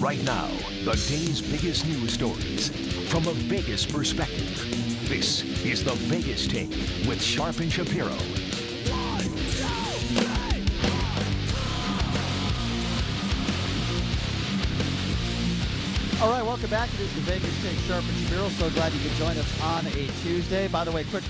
Right now, the day's biggest news stories from a Vegas perspective. This is the Vegas Take with Sharp and Shapiro. All right, welcome back. It is the Vegas Take, Sharp and Shapiro. So glad you could join us on a Tuesday. By the way, quick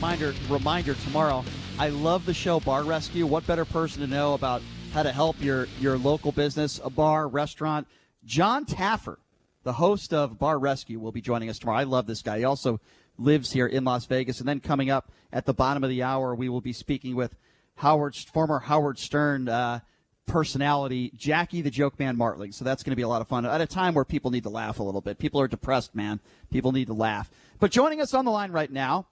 reminder tomorrow, I love the show Bar Rescue. What better person to know about how to help your local business, a bar, restaurant? John Taffer, the host of Bar Rescue, will be joining us tomorrow. I love this guy. He also lives here in Las Vegas. And then coming up at the bottom of the hour, we will be speaking with former Howard Stern personality, Jackie the Joke Man Martling. So that's going to be a lot of fun at a time where people need to laugh a little bit. People are depressed, man. People need to laugh. But joining us on the line right now,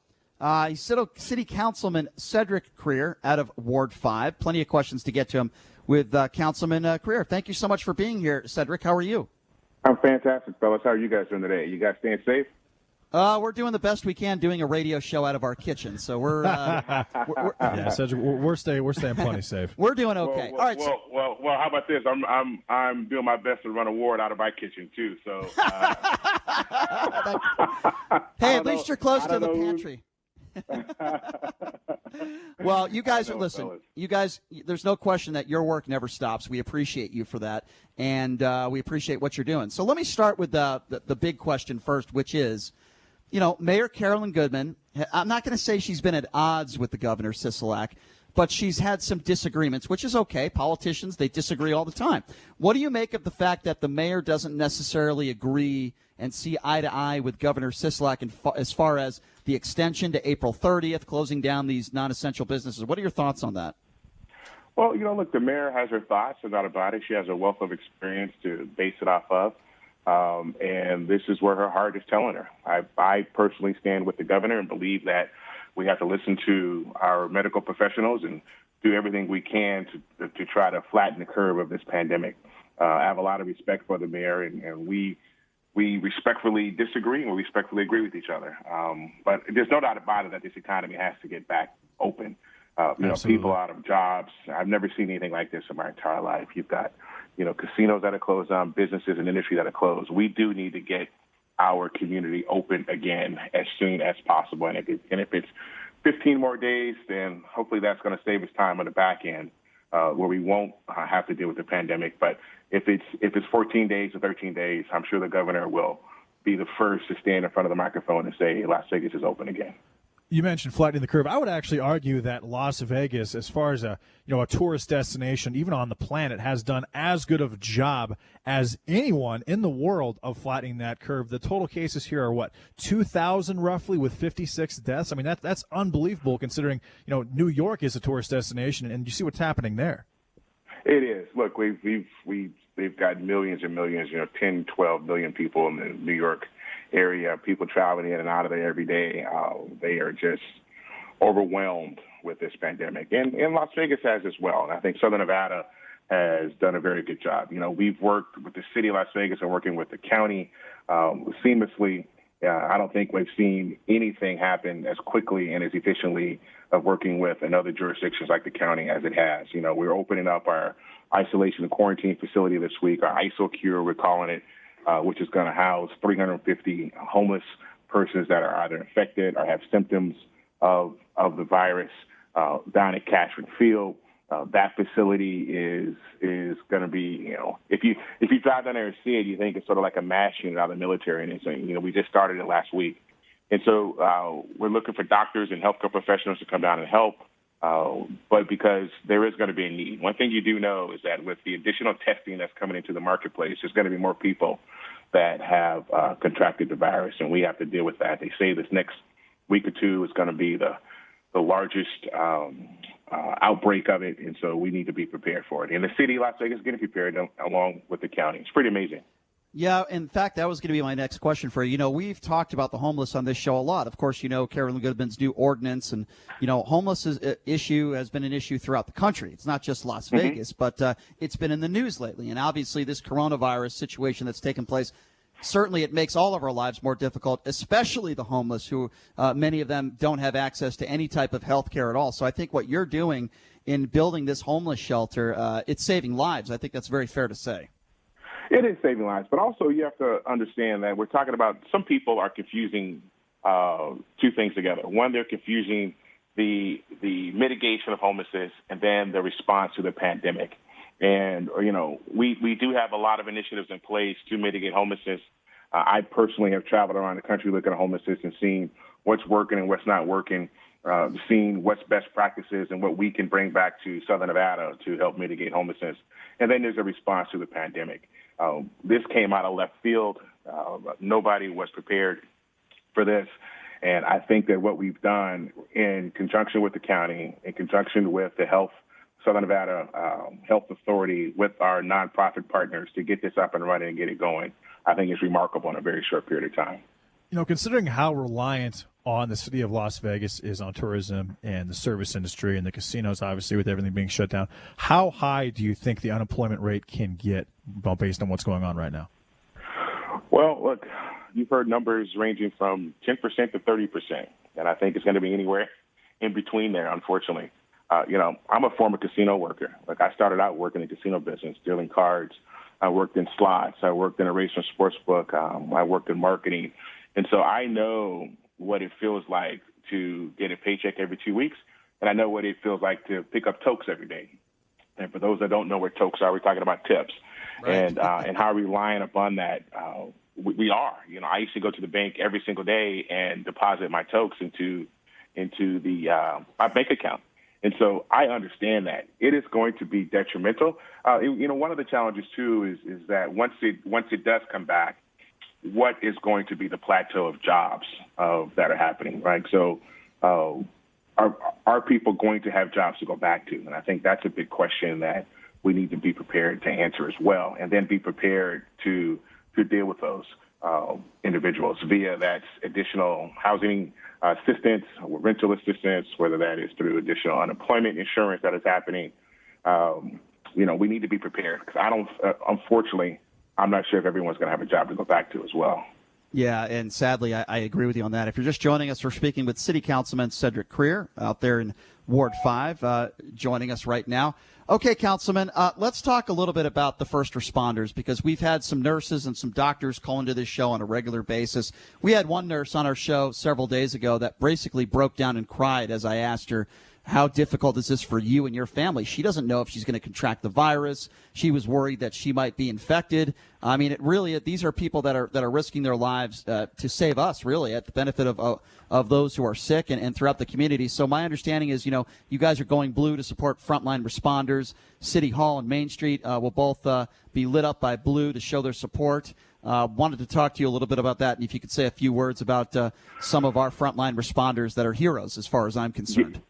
City Councilman Cedric Crear out of Ward 5. Plenty of questions to get to him with Councilman Crear. Thank you so much for being here, Cedric. How are you? I'm fantastic, fellas. How are you guys doing today? You guys staying safe? We're doing the best we can, doing a radio show out of our kitchen. So we're yeah, Cedric, we're staying plenty safe. We're doing okay. Well, all right. Well, how about this? I'm doing my best to run a ward out of my kitchen too. So. Hey, at least you're close to the pantry. Well, you guys listen. You guys, there's no question that your work never stops. We appreciate you for that, and we appreciate what you're doing. So let me start with the big question first, which is, Mayor Carolyn Goodman. I'm not going to say she's been at odds with the governor Sisolak, but she's had some disagreements, which is okay. Politicians, they disagree all the time. What do you make of the fact that the mayor doesn't necessarily agree and see eye to eye with Governor Sisolak as far as the extension to April 30th, closing down these non-essential businesses? What are your thoughts on that? Well, look, the mayor has her thoughts about it. She has a wealth of experience to base it off of. And this is where her heart is telling her. I personally stand with the governor and believe that we have to listen to our medical professionals and do everything we can to try to flatten the curve of this pandemic. I have a lot of respect for the mayor, and we respectfully disagree and we respectfully agree with each other. But there's no doubt about it that this economy has to get back open. People out of jobs. I've never seen anything like this in my entire life. You've got, casinos that are closed down, businesses and industry that are closed. We do need to get our community open again as soon as possible. And if it's 15 more days, then hopefully that's going to save us time on the back end where we won't have to deal with the pandemic. But if it's 14 days or 13 days, I'm sure the governor will be the first to stand in front of the microphone and say Las Vegas is open again. You mentioned flattening the curve. I would actually argue that Las Vegas, as far as a tourist destination, even on the planet, has done as good of a job as anyone in the world of flattening that curve. The total cases here are 2,000 roughly, with 56 deaths. I mean, that's unbelievable considering New York is a tourist destination, and you see what's happening there. It is. Look, we've got millions and millions, 10, 12 million people in the New York area, people traveling in and out of there every day. They are just overwhelmed with this pandemic. And Las Vegas has as well. And I think Southern Nevada has done a very good job. We've worked with the city of Las Vegas and working with the county seamlessly. I don't think we've seen anything happen as quickly and as efficiently of working with in other jurisdictions like the county as it has. We're opening up our isolation and quarantine facility this week, our ISO-Cure, we're calling it, which is going to house 350 homeless persons that are either infected or have symptoms of the virus down at Cashman Field. That facility is going to be, if you drive down there and see it, you think it's sort of like a mass unit out of the military. And it's, we just started it last week. And so we're looking for doctors and healthcare professionals to come down and help. But because there is going to be a need. One thing you do know is that with the additional testing that's coming into the marketplace, there's going to be more people that have contracted the virus, and we have to deal with that. They say this next week or two is going to be the largest outbreak of it, and so we need to be prepared for it. And the city of Las Vegas is getting prepared along with the county. It's pretty amazing. Yeah, in fact, that was going to be my next question for you. We've talked about the homeless on this show a lot. Of course, Carolyn Goodman's new ordinance, and, homeless issue has been an issue throughout the country. It's not just Las Vegas, but it's been in the news lately. And obviously this coronavirus situation that's taken place, certainly it makes all of our lives more difficult, especially the homeless, who many of them don't have access to any type of health care at all. So I think what you're doing in building this homeless shelter, it's saving lives. I think that's very fair to say. It is saving lives, but also you have to understand that we're talking about some people are confusing two things together. One, they're confusing the mitigation of homelessness and then the response to the pandemic. And, we do have a lot of initiatives in place to mitigate homelessness. I personally have traveled around the country looking at homelessness and seeing what's working and what's not working, seeing what's best practices and what we can bring back to Southern Nevada to help mitigate homelessness. And then there's a response to the pandemic. This came out of left field. Nobody was prepared for this. And I think that what we've done in conjunction with the county, in conjunction with the Southern Nevada Health Authority, with our nonprofit partners to get this up and running and get it going, I think is remarkable in a very short period of time. Considering how reliant on the city of Las Vegas is on tourism and the service industry and the casinos, obviously, with everything being shut down, how high do you think the unemployment rate can get based on what's going on right now? Well, look, you've heard numbers ranging from 10% to 30%, and I think it's going to be anywhere in between there, unfortunately. I'm a former casino worker. I started out working in the casino business, dealing cards. I worked in slots. I worked in a race and sports book. I worked in marketing. And so I know what it feels like to get a paycheck every 2 weeks, and I know what it feels like to pick up tokes every day. And for those that don't know what tokes are, we're talking about tips. Right. And how reliant upon that we are. I used to go to the bank every single day and deposit my tokes into my bank account. And so I understand that it is going to be detrimental. One of the challenges too is that once it does come back, what is going to be the plateau of jobs that are happening, right? So are people going to have jobs to go back to? And I think that's a big question that we need to be prepared to answer as well, and then be prepared to deal with those individuals via that additional housing assistance, rental assistance, whether that is through additional unemployment insurance that is happening. We need to be prepared because unfortunately, I'm not sure if everyone's going to have a job to go back to as well. Yeah, and sadly, I agree with you on that. If you're just joining us, we're speaking with City Councilman Cedric Crear out there in Ward 5, joining us right now. Okay, Councilman, let's talk a little bit about the first responders, because we've had some nurses and some doctors call into this show on a regular basis. We had one nurse on our show several days ago that basically broke down and cried as I asked her, how difficult is this for you and your family? She doesn't know if she's going to contract the virus. She was worried that she might be infected. I mean, these are people that are risking their lives to save us, really, at the benefit of those who are sick and throughout the community. So my understanding is, you guys are going blue to support frontline responders. City Hall and Main Street will both be lit up by blue to show their support. Wanted to talk to you a little bit about that, and if you could say a few words about some of our frontline responders that are heroes, as far as I'm concerned.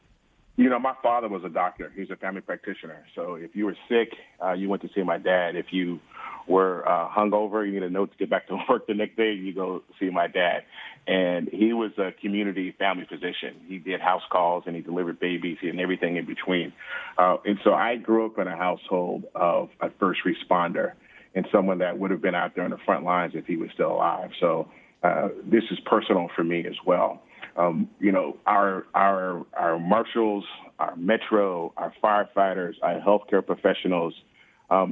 My father was a doctor. He was a family practitioner. So if you were sick, you went to see my dad. If you were hungover, you need a note to get back to work the next day, you go see my dad. And he was a community family physician. He did house calls and he delivered babies and everything in between. And so I grew up in a household of a first responder and someone that would have been out there on the front lines if he was still alive. So this is personal for me as well. Our marshals, our metro, our firefighters, our healthcare professionals,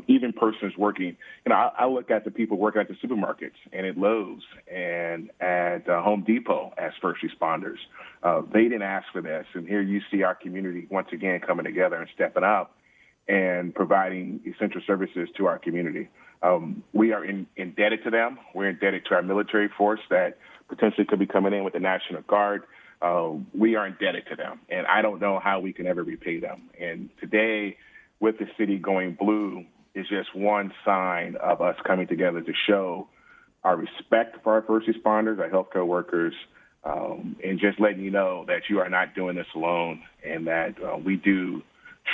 even persons working. I look at the people working at the supermarkets and at Lowe's and at Home Depot as first responders. They didn't ask for this, and here you see our community once again coming together and stepping up and providing essential services to our community. We are indebted to them. We're indebted to our military force that potentially could be coming in with the National Guard. We are indebted to them, and I don't know how we can ever repay them. And today, with the city going blue, is just one sign of us coming together to show our respect for our first responders, our healthcare workers, and just letting you know that you are not doing this alone, and that we do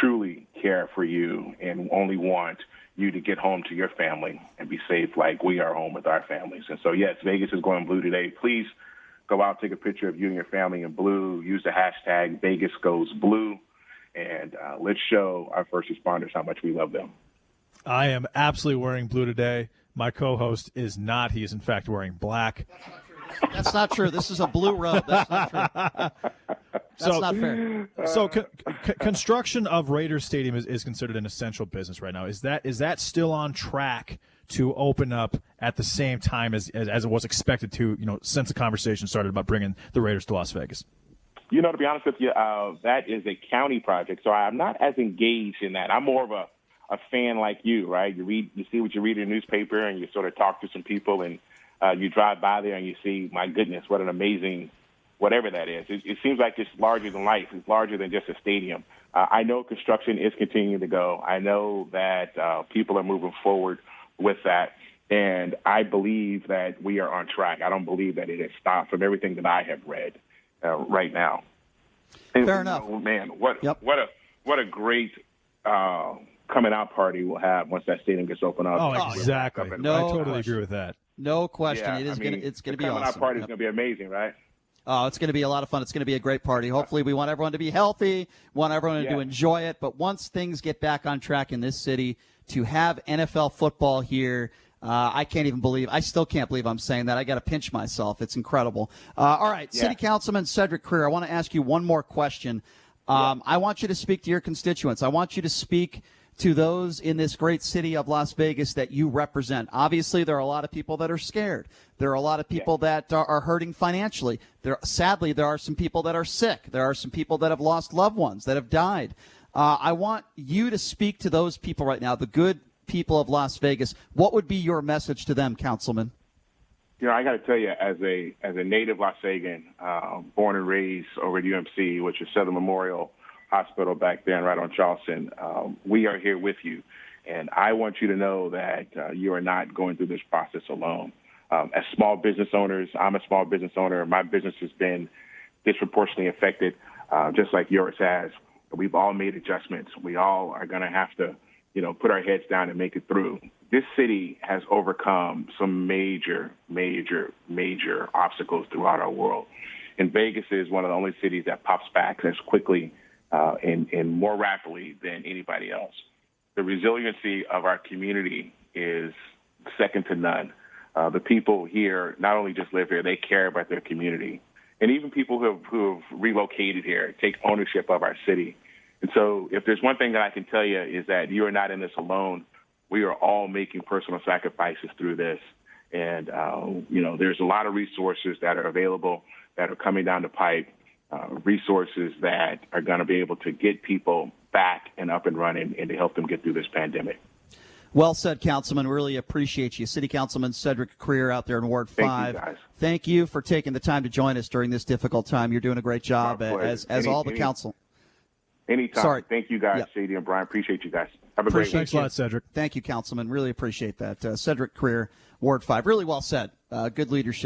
truly care for you and only want you to get home to your family and be safe like we are home with our families. And so, yes, Vegas is going blue today. Please go out, take a picture of you and your family in blue. Use the hashtag #VegasGoesBlue, and let's show our first responders how much we love them. I am absolutely wearing blue today. My co-host is not. He is, in fact, wearing black. That's not true. This is a blue road. That's not true. That's not fair. So construction of Raiders Stadium is considered an essential business right now. Is that still on track to open up at the same time as it was expected to, since the conversation started about bringing the Raiders to Las Vegas? To be honest with you, that is a county project, so I'm not as engaged in that. I'm more of a fan like you, right? You see what you read in the newspaper, and you sort of talk to some people, and you drive by there and you see, my goodness, what an amazing, whatever that is. It seems like it's larger than life. It's larger than just a stadium. I know construction is continuing to go. I know that people are moving forward with that, and I believe that we are on track. I don't believe that it has stopped from everything that I have read right now. And, Fair enough. Man, what a great coming out party we'll have once that stadium gets opened up. Oh, exactly. No I totally question. agree with that. No question. Yeah, It's gonna be coming awesome. out party is gonna be amazing, right? Oh, it's going to be a lot of fun. It's going to be a great party. Hopefully, we want everyone to be healthy, want everyone to enjoy it. But once things get back on track in this city, to have NFL football here, I still can't believe I'm saying that. I got to pinch myself. It's incredible. All right, City Councilman Cedric Crear, I want to ask you one more question. I want you to speak to your constituents. I want you to speak to those in this great city of Las Vegas that you represent. Obviously, there are a lot of people that are scared. There are a lot of people that are hurting financially. Sadly, there are some people that are sick. There are some people that have lost loved ones, that have died. I want you to speak to those people right now, the good people of Las Vegas. What would be your message to them, Councilman? I got to tell you, as a native Las Vegan, born and raised over at UMC, which is Southern Memorial Hospital back then right on Charleston, we are here with you. And I want you to know that you are not going through this process alone. As small business owners, I'm a small business owner. My business has been disproportionately affected, just like yours has. We've all made adjustments. We all are going to have to, put our heads down and make it through. This city has overcome some major, major, major obstacles throughout our world. And Vegas is one of the only cities that pops back as quickly and more rapidly than anybody else. The resiliency of our community is second to none. The people here not only just live here, they care about their community. And even people who have relocated here take ownership of our city. And so if there's one thing that I can tell you is that you are not in this alone. We are all making personal sacrifices through this. And, there's a lot of resources that are available that are coming down the pipe, resources that are going to be able to get people back and up and running and to help them get through this pandemic. Well said, Councilman. Really appreciate you. City Councilman Cedric Crear out there in Ward 5. Thank you, guys. Thank you for taking the time to join us during this difficult time. You're doing a great job, as all the council. Anytime. Sorry. Thank you, guys, Shady and Brian. Appreciate you guys. Have a great week. Thanks a lot, Cedric. Thank you, Councilman. Really appreciate that. Cedric Crear, Ward 5. Really well said. Good leadership.